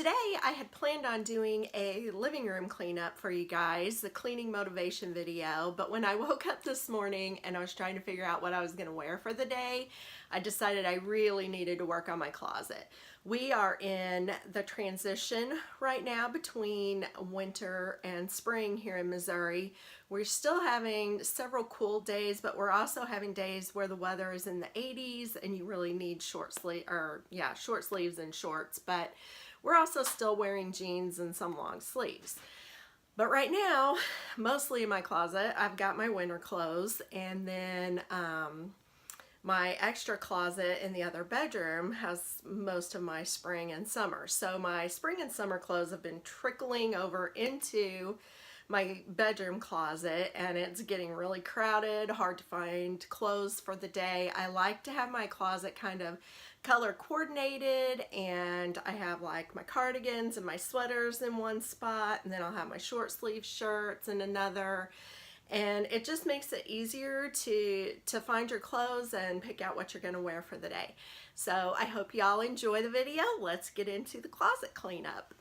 Today I had planned on doing a living room cleanup for you guys, the cleaning motivation video, but when I woke up this morning and I was trying to figure out what I was going to wear for the day, I decided I really needed to work on my closet. We are in the transition right now between winter and spring here in Missouri. We're still having several cool days, but we're also having days where the weather is in the 80s and you really need short sleeves and shorts, but we're also still wearing jeans and some long sleeves. But right now, mostly in my closet, I've got my winter clothes, and then my extra closet in the other bedroom has most of my spring and summer. So my spring and summer clothes have been trickling over into my bedroom closet, and it's getting really crowded, hard to find clothes for the day. I like to have my closet kind of color coordinated, and I have like my cardigans and my sweaters in one spot, and then I'll have my short sleeve shirts in another, and it just makes it easier to find your clothes and pick out what you're going to wear for the day. So I hope y'all enjoy the video. Let's get into the closet cleanup.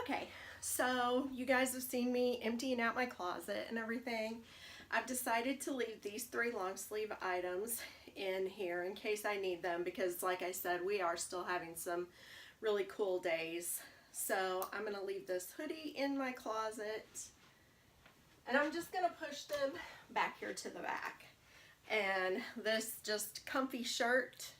Okay, so you guys have seen me emptying out my closet and everything. I've decided to leave these 3 long sleeve items in here in case I need them, because like I said, we are still having some really cool days So I'm going to leave this hoodie in my closet, and I'm just going to push them back here to the back. And this just comfy shirt.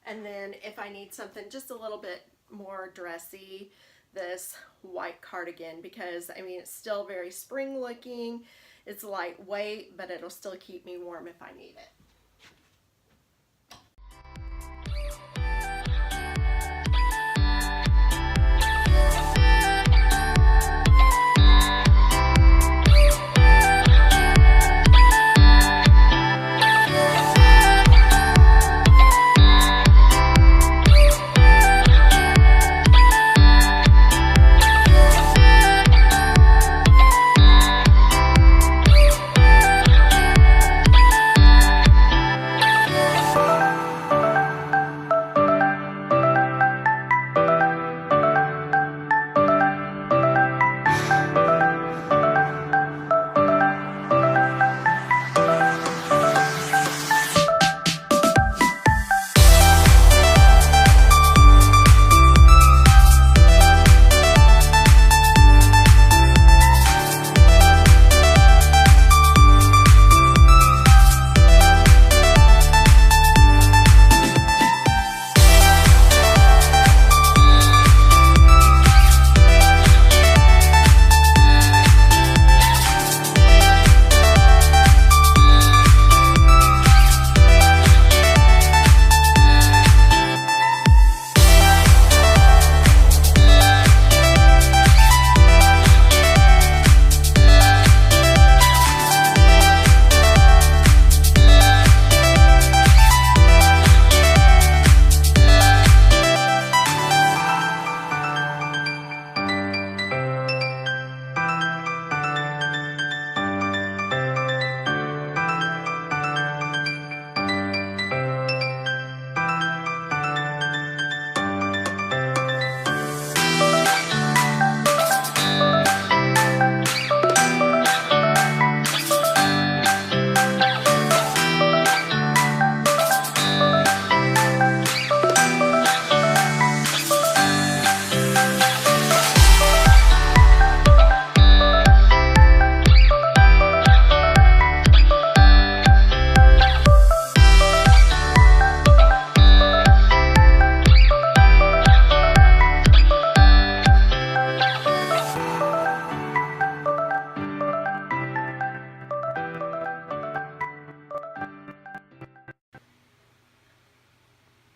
And then if I need something just a little bit more dressy, this white cardigan, because I mean, it's still very spring looking. It's lightweight, but it'll still keep me warm if I need it.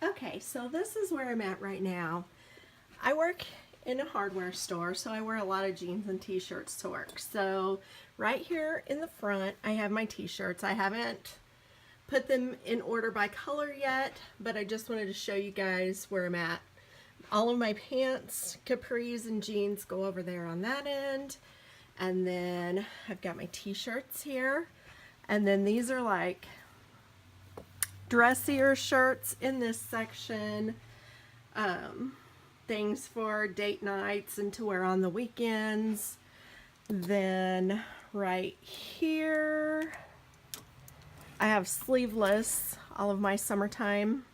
Okay, so this is where I'm at right now. I work in a hardware store, so I wear a lot of jeans and t-shirts to work. So right here in the front, I have my t-shirts. I haven't put them in order by color yet, but I just wanted to show you guys where I'm at. All of my pants, capris, and jeans go over there on that end. And then I've got my t-shirts here. And then these are like dressier shirts in this section. Things for date nights and to wear on the weekends. Then right here, I have sleeveless, all of my summertime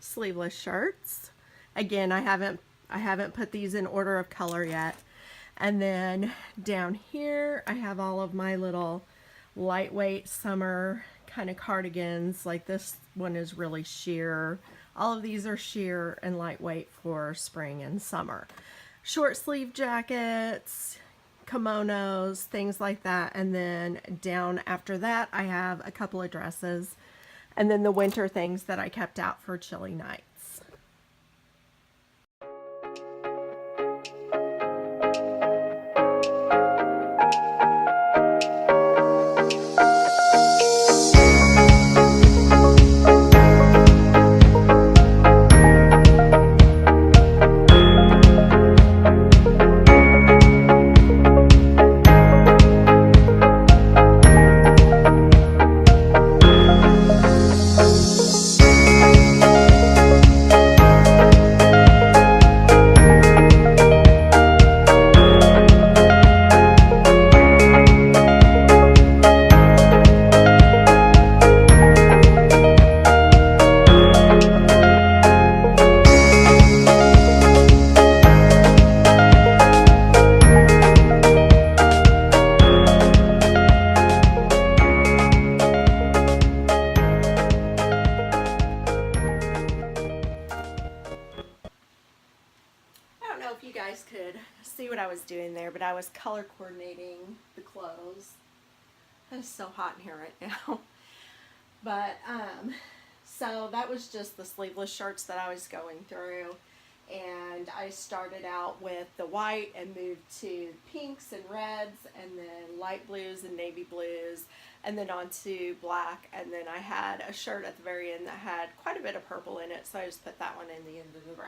sleeveless shirts. Again, I haven't put these in order of color yet. And then down here, I have all of my little lightweight summer kind of cardigans. Like this one is really sheer. All of these are sheer and lightweight for spring and summer. Short sleeve jackets, kimonos, things like that. And then down after that, I have a couple of dresses. And then the winter things that I kept out for chilly nights. if you guys could see what I was doing there, but I was color coordinating the clothes. It's so hot in here right now. But, so that was just the sleeveless shirts that I was going through. And I started out with the white and moved to pinks and reds and then light blues and navy blues and then on to black, and then I had a shirt at the very end that had quite a bit of purple in it, so I just put that one in the end of the row.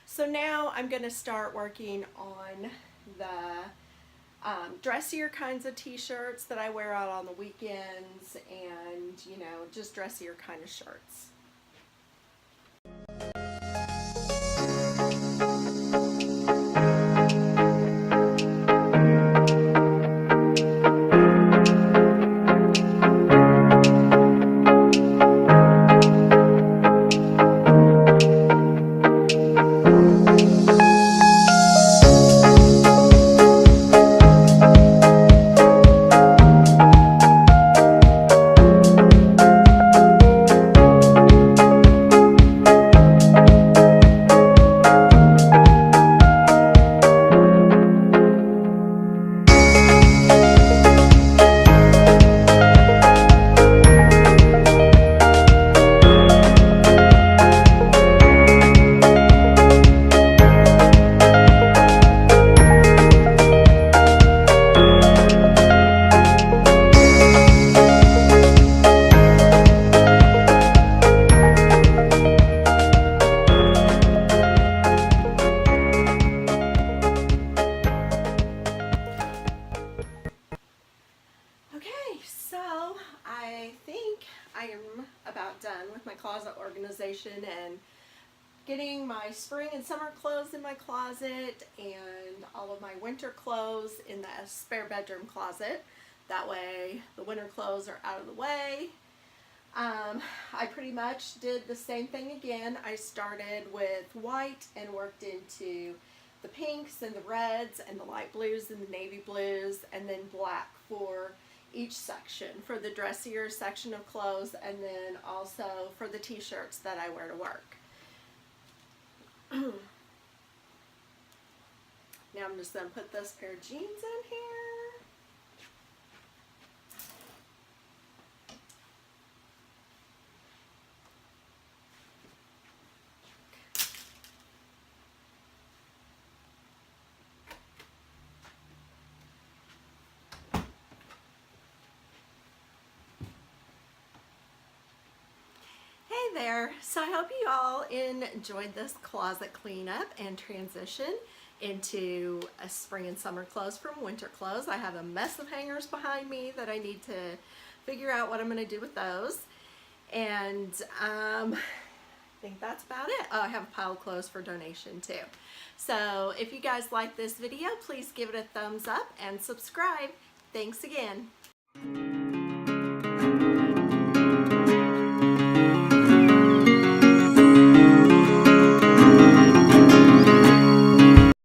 So now I'm going to start working on the dressier kinds of t-shirts that I wear out on the weekends, and you know, just dressier kind of shirts. I think I am about done with my closet organization and getting my spring and summer clothes in my closet and all of my winter clothes in the spare bedroom closet. That way the winter clothes are out of the way. I pretty much did the same thing again. I started with white and worked into the pinks and the reds and the light blues and the navy blues, and then black for each section, for the dressier section of clothes, and then also for the t-shirts that I wear to work. Now I'm just going to put this pair of jeans in here. Hey there, so I hope you all enjoyed this closet cleanup and transition into a spring and summer clothes from winter clothes. I have a mess of hangers behind me that I need to figure out what I'm going to do with those. And I think that's about it. Oh, I have a pile of clothes for donation too. So if you guys like this video, please give it a thumbs up and subscribe. Thanks again.